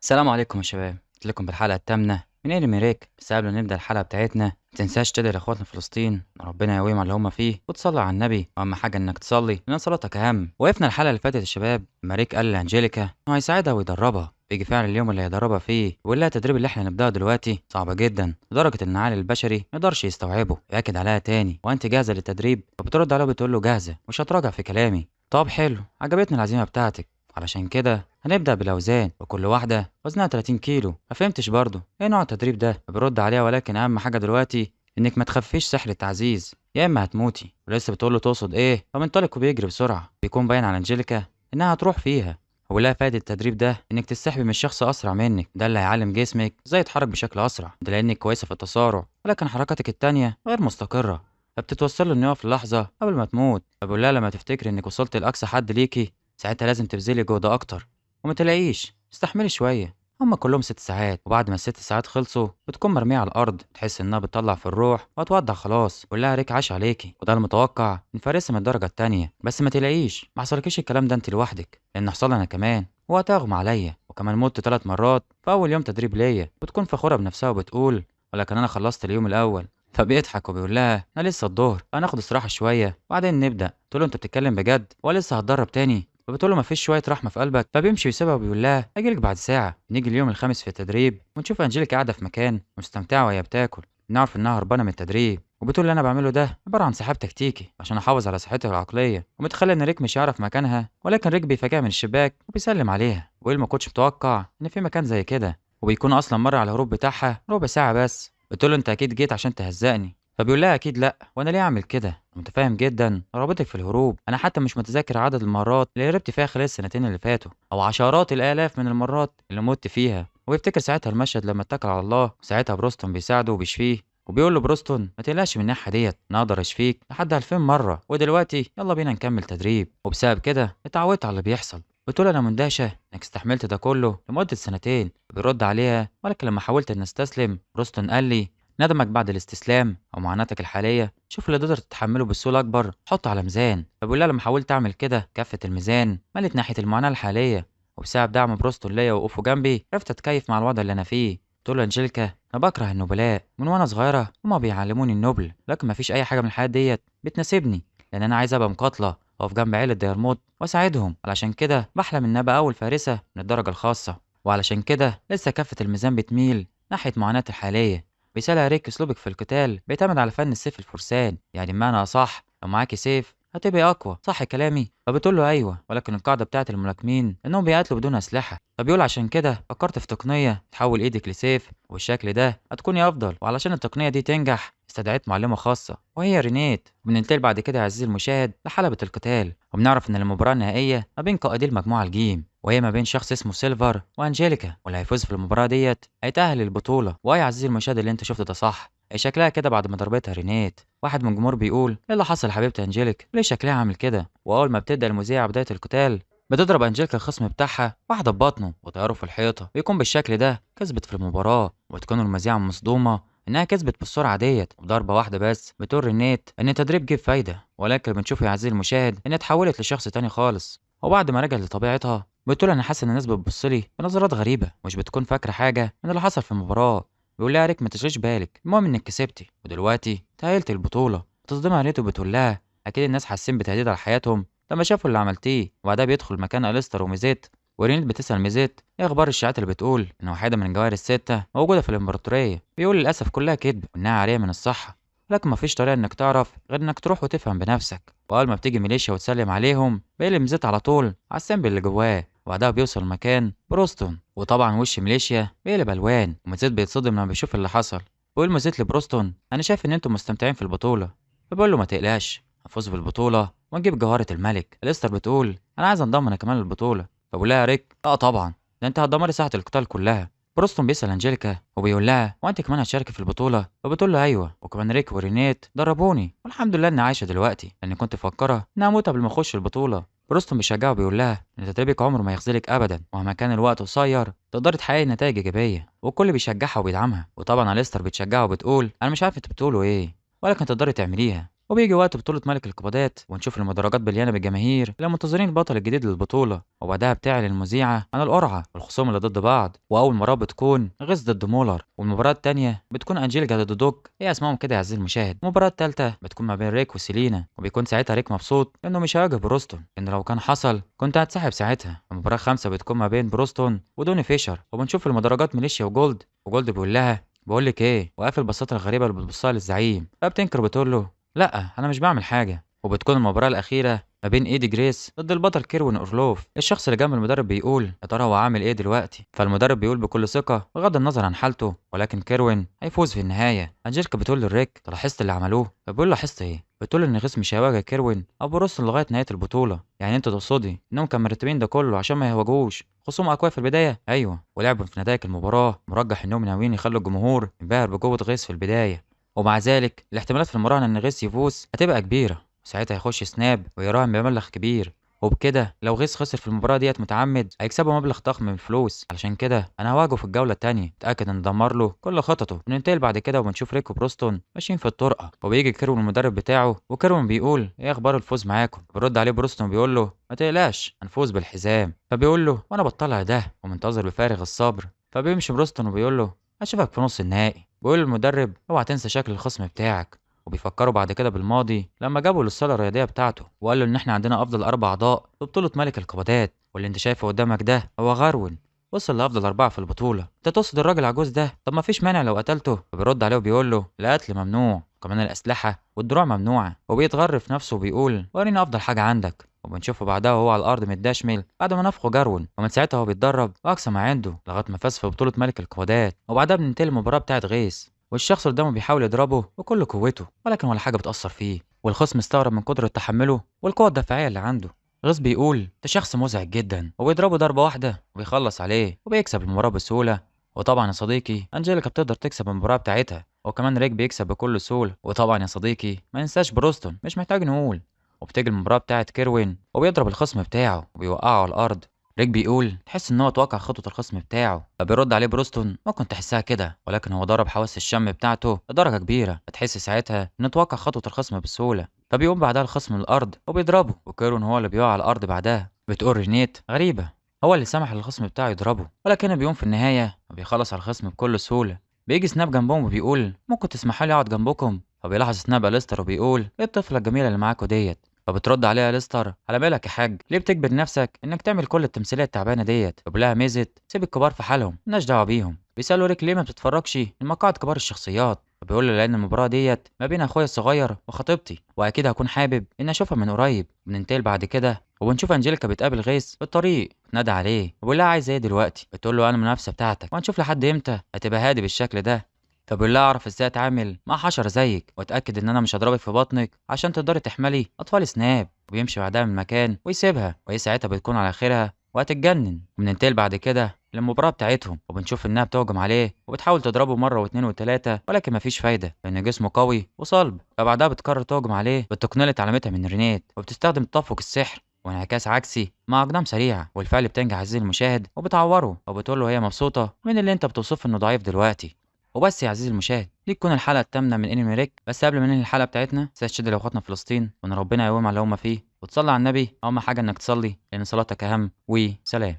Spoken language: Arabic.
السلام عليكم يا شباب، جيت لكم بالحلقة الثامنة من انمي ريك. بس قبل ما نبدأ الحلقة بتاعتنا ما تنساش تدعي لاخواتنا في فلسطين إن ربنا يقويهم على اللي هم فيه وتصلي على النبي، واهم حاجة انك تصلي لان صلاتك اهم. وقفنا الحلقة اللي فاتت يا شباب لما ريك قال لانجيليكا انه هيساعدها ويدربها. بيجي فعلا اليوم اللي هيدربها فيه ويقول لها التدريب اللي احنا هنبداه دلوقتي صعبة جدا لدرجة ان العقل البشري ما يقدرش يستوعبه. يأكد عليها تاني وانت جاهزة للتدريب؟ فبترد عليه وبتقول له جاهزة، مش هتراجع في كلامي. طب حلو، عجبتني العزيمة بتاعتك. علشان كده هنبدأ بالأوزان وكل واحدة وزنها 30 كيلو. ما فهمتش برضه ايه نوع التدريب ده؟ برد عليها ولكن أهم حاجة دلوقتي إنك ما تخفيش سحر التعزيز يا إما هتموتي. ولسه بتقول له تقصد إيه؟ فمنطلق وبيجري بسرعة. بيكون باين على أنجيليكا إنها هتروح فيها. ولا فايدة التدريب ده إنك تستحمي من شخص أسرع منك، ده اللي هيعلم جسمك إزاي يتحرك بشكل أسرع، ده لأنك كويسة في التسارع ولكن حركاتك التانية غير مستقرة. فبتتوصل له إن يقف لحظة قبل ما تموت. فبقول لها لما تفتكري إنك وصلت لأقصى حد ليكي ساعتها لازم تبذلي جهد أكتر وما تلاقيش، استحملي شوية. هما كلهم 6 ساعات، وبعد ما ال6 ساعات خلصوا بتكون مرمية على الأرض، تحس إنها بتطلع في الروح وهتودع خلاص. كلها ريك عاش عليكي، وده المتوقع من فارسة من الدرجة التانية. بس ما تلاقيش ما حصلكيش الكلام ده أنت لوحدك، لأن حصل أنا كمان وقتها أغمى عليا، وكمان مت 3 مرات في أول يوم تدريب ليا. بتكون فخورة بنفسها وبتقول ولكن أنا خلصت اليوم الأول. فبيضحك وبيقول لها أنا لسه الظهر، هناخد استراحة شوية وبعدين نبدأ. تقول له أنت بتتكلم بجد ولسه هتدرب تاني؟ فبتقول له مفيش شويه رحمه في قلبك؟ فبيمشي ويسيبها وبيقول لها اجيلك بعد ساعه. نيجي اليوم الخامس في التدريب ونشوف انجيليكا قاعده في مكان مستمتعه وهي بتاكل. نعرف انها هربانه من التدريب وبتقول اللي انا بعمله ده عباره عن سحاب تكتيكي عشان احافظ على صحتها العقليه. ومتخيله ان ريك مش هيعرف مكانها، ولكن ريك بيفاجئها من الشباك وبيسلم عليها. ويل ما كنتش متوقع ان في مكان زي كده، وبيكون اصلا مر على الهروب بتاعها ربع ساعه بس. بتقول له انت اكيد جيت عشان تهزقني. فبيقول لها اكيد لا، وانا ليه اعمل كده؟ متفاهم جدا رغبتك في الهروب. انا حتى مش متذكر عدد المرات اللي هربت فيها خلال السنتين اللي فاتوا، او عشرات الالاف من المرات اللي مت فيها. ويفتكر ساعتها المشهد لما اتكل على الله، وساعتها بروستون بيساعده وبيشفيه. وبيقول له بروستون ما تقلقش من الناحيه ديت، انا اقدر اشفيك لحد 2000 مره. ودلوقتي يلا بينا نكمل تدريب. وبسبب كده اتعودت على اللي بيحصل. بتقول انا مندهشه انك استحملت ده كله لمده سنتين. بيرد عليها ولكن لما حاولت ان استسلم بروستون قال لي ندمك بعد الاستسلام او معاناتك الحاليه شوف اللي تقدر تتحمله بالسوق اكبر حطه على ميزان. فبقول لها لما حاولت اعمل كده كفه الميزان مالت ناحيه المعاناه الحاليه، وبسبب دعم بروستون ليا ووقوفه جنبي عرفت اتكيف مع الوضع اللي انا فيه. تقول له انجيليكا انا بكره النبلاء من وانا صغيره، هما بيعلموني النبل لكن مفيش اي حاجه من الحاجات ديت بتناسبني، لان انا عايز ابقى مقاتله واقف جنب عيله ديرموت واساعدهم. علشان كده بحلم ان ابقى اول فارسه من الدرجه الخاصه، وعلشان كده لسه كفه الميزان بتميل ناحيه معاناتي الحاليه. رسالة ريك اسلوبك في القتال بيعتمد على فن السيف الفرسان، يعني بمعنى اصح لو معاكي سيف هتبقي اقوى، صح كلامي؟ فبتقول له ايوه، ولكن القاعده بتاعت الملاكمين انهم بيقاتلوا بدون اسلحه. فبيقول عشان كده فكرت في تقنيه تحول ايدك لسيف وبالشكل ده هتكوني افضل. وعلشان التقنيه دي تنجح استدعيت معلمه خاصه وهي رينيت. وبننتقل بعد كده يا عزيزي المشاهد لحلبة القتال، وبنعرف ان المباراه النهائيه ما بين قائدي المجموعه الجيم، وهي ما بين شخص اسمه سيلفر وانجيليكا. واللي هيفوز في المباراه ديت هيتاهل للبطوله. ويا عزيزي المشاهد اللي انت شفته ده صح، هي شكلها كده بعد ما ضربتها رينيت. واحد من الجمهور بيقول ايه اللي حصل يا حبيبتي انجيليك؟ ليه شكلها عامل كده؟ واول ما بتبدا المذيعه بدايه القتال بتضرب انجيليكا الخصم بتاعها واحده ببطنه وطياره في الحيطه. بيكون بالشكل ده كسبت في المباراه، وتكون المذيعه مصدومه انها كسبت بالسرعه ديت وبضربه واحده بس. بتقول رينيت ان التدريب جه فايده، ولكن بنشوف يا عزيزي المشاهد انها اتحولت لشخص تاني خالص. وبعد ما رجعت لطبيعتها بتقول انا حاسه ان الناس بتبصلي بنظرات غريبه، مش بتكون فاكره حاجه من اللي حصل في المباراه. بيقول لها ريك ما تشغلش بالك، المهم انك كسبتي ودلوقتي تأهلت البطوله. تصدمها ريت وبتقول لها اكيد الناس حاسين بتهديد على حياتهم لما شافوا اللي عملتيه. وبعدها بيدخل مكان اليستر وميزيت. ورينيت بتسأل ميزيت ايه اخبار الشائعات اللي بتقول ان واحده من الجواهر ال6 موجوده في الامبراطوريه. بيقول للاسف كلها كذب وانها عاريه من الصحه، لكن مفيش طريقه انك تعرف غير انك تروح وتفهم بنفسك. واول ما بتيجي ميليشيا وتسلم عليهم بيقلب ميزيت على طول على السمب اللي جواه. وبعدها بيوصل مكان بروستون، وطبعا وش ميليشيا بيقلب الوان وميزيت بيتصدم لما بيشوف اللي حصل. بيقول ميزيت لبروستون انا شايف ان انتم مستمتعين في البطوله. فبيقول له ما تقلقش هنفوز بالبطوله ونجيب جوهره الملك. اليستر بتقول انا عايز انضم انا كمان للبطوله. فبقول لها ريك اه طبعا، ده انت هتدمري ساحه القتال كلها. بروستون بيسأل انجيليكا وبيقول لها وانت كمان هتشاركي في البطوله؟ فبتقول له ايوه، وكمان ريك ورينيت دربوني والحمد لله اني عايشه دلوقتي، لاني كنت مفكره اني هموت قبل ما اخش البطوله. بروستون بيشجعه وبيقول لها ان تدريبك عمره ما يخذلك ابدا، ومهما كان الوقت قصير تقدري تحققي نتائج ايجابيه. والكل بيشجعها وبيدعمها. وطبعا اليستر بتشجعه وبتقول انا مش عارف انت بتقولوا ايه ولكن تقدري تعمليها. وبيجي وقت بطولة ملك القبادات ونشوف المدرجات مليانة بالجماهير اللي منتظرين البطل الجديد للبطولة، وبعدها بتعلن المذيعة عن القرعة والخصوم اللي ضد بعض. وأول مباراة بتكون غيث ضد مولر، والمباراة التانية بتكون أنجيليكا ضد دوك. هي اسمهم كده يا عزيزي المشاهد. المباراة التالتة بتكون ما بين ريك وسيلينا، وبيكون ساعتها ريك مبسوط لأنه مش هيواجه بروستون، لأن لو كان حصل كنت هتسحب ساعتها. المباراة الخامسة بتكون ما بين بروستون ودوني فيشر، وبنشوف في المدرجات ميليشيا وجولد. وجولد بيقول لها بقول لك ايه، وقافل البصات الغريبه اللي بتبصها للزعيم. فبتنكر بتقول له لا انا مش بعمل حاجه. وبتكون المباراه الاخيره ما بين ايدي جريس ضد البطل كيروين اورلوف. الشخص اللي جنب المدرب بيقول يا ترى هو عامل ايه دلوقتي. فالمدرب بيقول بكل ثقه بغض النظر عن حالته ولكن كيروين هيفوز في النهايه. انجيليكا بتقول للريك انت لاحظت اللي عملوه؟ فبيقول لاحظت ايه؟ بتقول ان غيث مش هيواجه كيروين او بروستون لغايه نهايه البطوله. يعني انت تقصدي انهم كانوا مرتبين ده كله عشان ما يواجهوش خصوم اقوياء في البدايه؟ ايوه، ولعبوا في نتائج المباراه مرجح انهم ناويين يخلوا الجمهور ينبهر بقوه غيث في البدايه. ومع ذلك الاحتمالات في المراهنه ان غيث يفوز هتبقى كبيره، وساعتها هيخش سناب ويراهن بمبلغ كبير. وبكده لو غيث خسر في المباراه ديت متعمد هيكسبوا مبلغ ضخم من الفلوس. علشان كده انا هواجهه في الجوله التانية، اتاكد ان دمر له كل خططه. وننتقل بعد كده وبنشوف ريك وبروستون ماشيين في الطرقه، وبيجي كيروين المدرب بتاعه، وكيروين بيقول ايه اخبار الفوز معاكم؟ بيرد عليه بروستون بيقول له ما تقلقش هنفوز بالحزام. فبيقول له وانا بطلع ده ومنتظر بفارغ الصبر. فبيمشي بروستون وبيقول له اشوفك في نص النهائي. بيقول للمدرب اوعى تنسى شكل الخصم بتاعك. وبيفكروا بعد كده بالماضي لما جابوا للصاله الرياضيه بتاعته وقال له ان احنا عندنا افضل 4 اعضاء في بطوله ملك القبادات، واللي انت شايفه قدامك ده هو غاروين وصل لافضل 4 في البطوله. انت تقصد الراجل العجوز ده؟ طب ما فيش مانع لو قتلته. فبيرد عليه وبيقول له القتل ممنوع، وكمان الاسلحه والدروع ممنوعه. وبيتغر في نفسه وبيقول وريني افضل حاجه عندك. وبنشوفه بعدها وهو على الارض متدشمل بعد ما نفخه جاروين، ومن ساعتها هو بيتدرب واقصى ما عنده لغايه ما فاز في بطوله ملك القبادات. وبعدها بننتهي المباراه بتاعت غيث، والشخص اللي قدامه بيحاول يضربه بكل قوته ولكن ولا حاجه بتاثر فيه. والخصم استغرب من قدره تحمله والقوه الدفاعيه اللي عنده. غيث بيقول ده شخص مزعج جدا، وبيضربه ضربه واحده وبيخلص عليه وبيكسب المباراه بسهوله. وطبعا يا صديقي انجيليكا بتقدر تكسب المباراه بتاعتها، وكمان ريك بيكسب بكل سهوله. وطبعا يا صديقي ما ننساش بروستون، مش محتاج نقول. وبتيجي المباراه بتاعت كيروين وبيضرب الخصم بتاعه وبيوقعه على الارض. ريك بيقول تحس ان هو توقع خطوة الخصم بتاعه. فبيرد عليه بروستون ممكن تحسها كده ولكن هو ضرب حواس الشم بتاعته لدرجة كبيرة فتحس ساعتها ان توقع خطوة الخصم بسهولة. فبيقوم بعدها الخصم من الارض وبيضربه، وكيرون هو اللي بيقع على الارض بعدها. بتقول رينيت غريبة هو اللي سمح للخصم بتاعه يضربه، ولكنه بيقوم في النهاية وبيخلص على الخصم بكل سهولة. بيجي سناب جنبهم وبيقول ممكن تسمحوا لي اقعد جنبكم. فبيلاحظ سناب اليستر وبيقول ايه الطفلة الجميلة اللي معاكوا ديت. فبترد عليها ليستر على بالك يا حاج ليه بتجبر نفسك انك تعمل كل التمثيليه التعبانه ديت؟ لها ميزه سيب الكبار في حالهم مالناش دعوه بيهم. بيسالوا ريك ليه ما بتتفرجش المقاعد كبار الشخصيات. فبيقول له لان المباراه ديت ما بين اخويا الصغير وخطيبتي واكيد هكون حابب ان اشوفها من قريب. بننتقل بعد كده وبنشوف انجيليكا بتقابل غيث في الطريق، بتنادى عليه وبيقول لها عايزه ايه دلوقتي؟ بتقول له انا المنافسه بتاعتك وهنشوف لحد امتى هتبقى هادي بالشكل ده. فبيقول لها اعرف ازاي اتعامل مع حشره زيك واتاكد ان انا مش هضربك في بطنك عشان تقدري تحملي اطفال سناب. وبيمشي بعدها من المكان ويسيبها، وهي ساعتها بتكون على خيرها وهتتجنن. وبننتقل بعد كده للمباراة بتاعتهم وبنشوف انها بتهجم عليه وبتحاول تضربه مرة واتنين وتلاتة ولكن مفيش فايدة لان جسمه قوي وصلب. فبعدها بتقرر تهجم عليه بالتقنية اتعلمتها من رينيت، وبتستخدم تدفق السحر وانعكاس عكسي مع اقدام سريعة. والفعل بتنجح عزيزي المشاهد وبتعوره، وبتقول له هي مبسوطة من اللي انت بتوصفه انه ضعيف دلوقتي. وبس يا عزيزي المشاهد دي تكون الحلقة الثامنة من انمي ريك. بس قبل ما ننهي الحلقة بتاعتنا متنساش تدعي لاخواتنا في فلسطين وان ربنا يقوم على اللي هم فيه، وتصلي على النبي. اهم حاجة انك تصلي لان صلاتك اهم. وسلام.